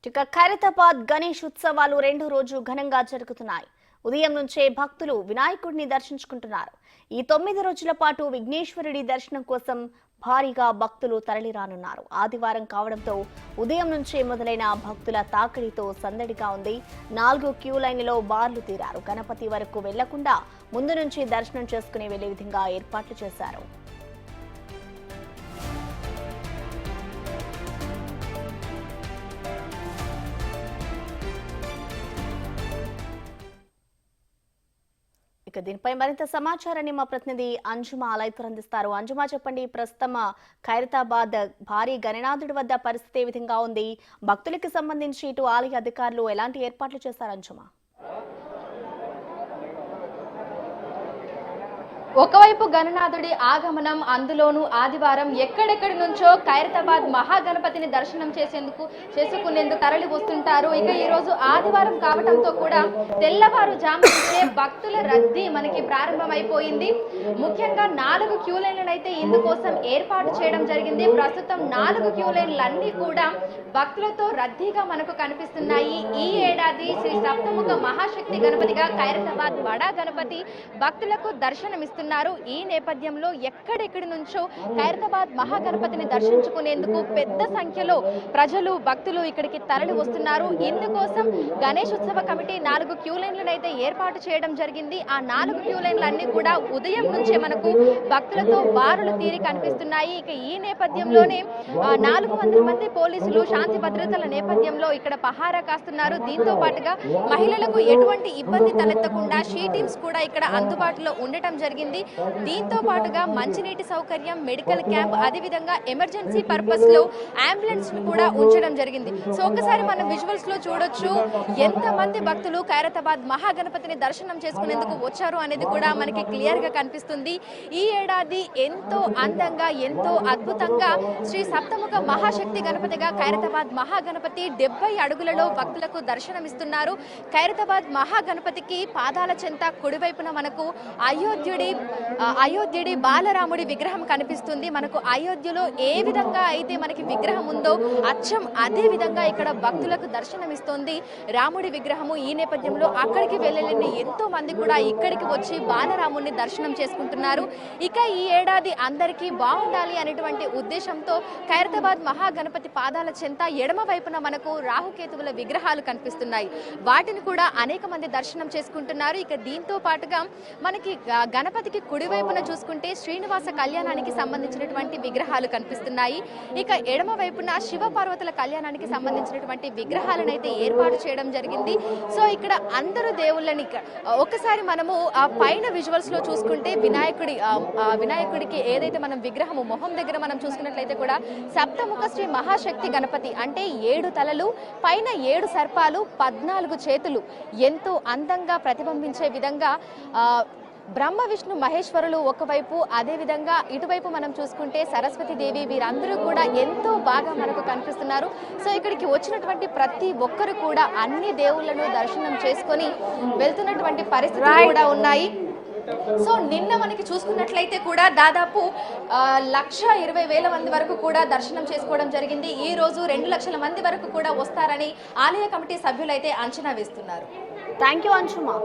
ఇక ఖైరతాబాద్ గణేష్ ఉత్సవాలు రెండో రోజు ఘనంగా జరుగుతున్నాయి. ఉదయం నుంచే భక్తులు వినాయకుడిని దర్శించుకుంటున్నారు. ఈ 9 రోజుల పాటు విఘ్నేశ్వరుడి దర్శనం కోసం భారీగా భక్తులు తరలిరానున్నారు. ఆదివారం కావడంతో ఉదయం నుంచే మొదలైన భక్తుల తాకిడితో సందడిగా ఉంది. 4 క్యూ లైన్లలో బార్లు తీరారు. గణపతి వరకు వెళ్లకుండా ముందు నుంచి దర్శనం చేసుకుని వెళ్లే విధంగా ఏర్పాట్లు చేశారు. దీనిపై మరింత సమాచారాన్ని మా ప్రతినిధి అంజుమా లైవ్ అందిస్తారు. అంజుమా, చెప్పండి, ప్రస్తుతం ఖైరతాబాద్ భారీ గణనాథుడి వద్ద పరిస్థితి ఏ విధంగా ఉంది? భక్తులకు సంబంధించి ఇటు ఆలయ అధికారులు ఎలాంటి ఏర్పాట్లు చేశారు అంజుమా? ఒకవైపు గణనాథుడి ఆగమనం, అందులోనూ ఆదివారం ఎక్కడెక్కడి నుంచో ఖైరతాబాద్ మహాగణపతిని దర్శనం చేసుకునేందుకు తరలి వస్తుంటారు. ఇక ఈ రోజు ఆదివారం కావడంతో కూడా తెల్లవారుజాము నుంచే భక్తుల రద్దీ మనకి ప్రారంభమైపోయింది. ముఖ్యంగా 4 క్యూ లైన్లను అయితే ఇందుకోసం ఏర్పాటు చేయడం జరిగింది. ప్రస్తుతం 4 క్యూ లైన్లన్నీ కూడా భక్తులతో రద్దీగా మనకు కనిపిస్తున్నాయి. ఈ ఏడాది శ్రీ సప్తముఖ మహాశక్తి గణపతిగా ఖైరతాబాద్ బడా గణపతి భక్తులకు దర్శనమిస్తున్నారు. ఈ నేపథ్యంలో ఎక్కడెక్కడి నుంచో ఖైరతాబాద్ మహాగణపతిని దర్శించుకునేందుకు పెద్ద సంఖ్యలో ప్రజలు, భక్తులు ఇక్కడికి తరలి వస్తున్నారు. ఇందుకోసం గణేష్ ఉత్సవ కమిటీ 4 క్యూ లైన్లను అయితే ఏర్పాటు చేయడం జరిగింది. ఆ 4 క్యూ లైన్లన్నీ కూడా ఉదయం నుంచే మనకు భక్తులతో బారులు తీరి కనిపిస్తున్నాయి. ఇక ఈ నేపథ్యంలోనే 400 మంది పోలీసులు శాంతి భద్రతల నేపథ్యంలో ఇక్కడ పహారా కాస్తున్నారు. దీంతో పాటుగా మహిళలకు ఎటువంటి ఇబ్బంది తలెత్తకుండా షీ టీమ్స్ కూడా ఇక్కడ అందుబాటులో ఉండటం జరిగింది. దీంతో పాటుగా మంచినీటి సౌకర్యం, మెడికల్ క్యాంప్, అదేవిధంగా ఎమర్జెన్సీ పర్పస్ లో అంబులెన్స్ కూడా ఉంచడం జరిగింది. సో ఒకసారి మనం విజువల్స్ లో చూడొచ్చు ఎంత మంది భక్తులు ఖైరతాబాద్ మహాగణపతిని దర్శనం చేసుకునేందుకు వచ్చారు అనేది కూడా మనకి క్లియర్ గా కనిపిస్తుంది. ఈ ఏడాది ఎంతో అందంగా, ఎంతో అద్భుతంగా శ్రీ సప్తముఖ మహాశక్తి గణపతిగా ఖైరతాబాద్ మహాగణపతి 70 అడుగులలో భక్తులకు దర్శనమిస్తున్నారు. ఖైరతాబాద్ మహాగణపతికి పాదాల చెంత కుడివైపున మనకు అయోధ్యుడి బాలరాముడి విగ్రహం కనిపిస్తుంది. మనకు అయోధ్యలో ఏ విధంగా అయితే మనకి విగ్రహం ఉందో అచ్చం అదే విధంగా ఇక్కడ భక్తులకు దర్శనమిస్తోంది రాముడి విగ్రహము. ఈ నేపథ్యంలో అక్కడికి వెళ్ళలేని ఎంతో మంది కూడా ఇక్కడికి వచ్చి బాలరాముడిని దర్శనం చేసుకుంటున్నారు. ఇక ఈ ఏడాది అందరికీ బాగుండాలి అనేటువంటి ఉద్దేశంతో ఖైరతాబాద్ మహాగణపతి పాదాల చెంత ఎడమ వైపున మనకు రాహుకేతువుల విగ్రహాలు కనిపిస్తున్నాయి. వాటిని కూడా అనేక మంది దర్శనం చేసుకుంటున్నారు. ఇక దీంతో పాటుగా మనకి గణపతికి కుడివైపున చూసుకుంటే శ్రీనివాస కళ్యాణానికి సంబంధించినటువంటి విగ్రహాలు కనిపిస్తున్నాయి. ఇక ఎడమ వైపున శివ పార్వతుల కళ్యాణానికి సంబంధించినటువంటి విగ్రహాలను అయితే ఏర్పాటు చేయడం జరిగింది. సో ఇక్కడ అందరూ దేవుళ్ళని ఒకసారి మనము ఆ పైన విజువల్స్ లో చూసుకుంటే వినాయకుడికి ఏదైతే మనం విగ్రహము మొహం దగ్గర మనం చూసుకున్నట్లయితే కూడా సప్తముఖ శ్రీ మహాశక్తి గణపతి అంటే 7 తలలు, పైన 7 సర్పాలు, 14 చేతులు ఎంతో అందంగా ప్రతిబింబించే విధంగా బ్రహ్మ, విష్ణు, మహేశ్వరులు ఒకవైపు, అదేవిధంగా ఇటువైపు మనం చూసుకుంటే సరస్వతీదేవి, వీరందరూ కూడా ఎంతో బాగా మనకు కనిపిస్తున్నారు. సో ఇక్కడికి వచ్చినటువంటి ప్రతి ఒక్కరు కూడా అన్ని దేవుళ్లను దర్శనం చేసుకొని వెళ్తున్నటువంటి పరిస్థితులు కూడా ఉన్నాయి. సో నిన్న మనకి చూసుకున్నట్లయితే కూడా దాదాపు 1,20,000 మంది వరకు కూడా దర్శనం చేసుకోవడం జరిగింది. ఈ రోజు 2 లక్షల మంది వరకు కూడా వస్తారని ఆలయ కమిటీ సభ్యులైతే అంచనా వేస్తున్నారు. Thank you అంజుమా.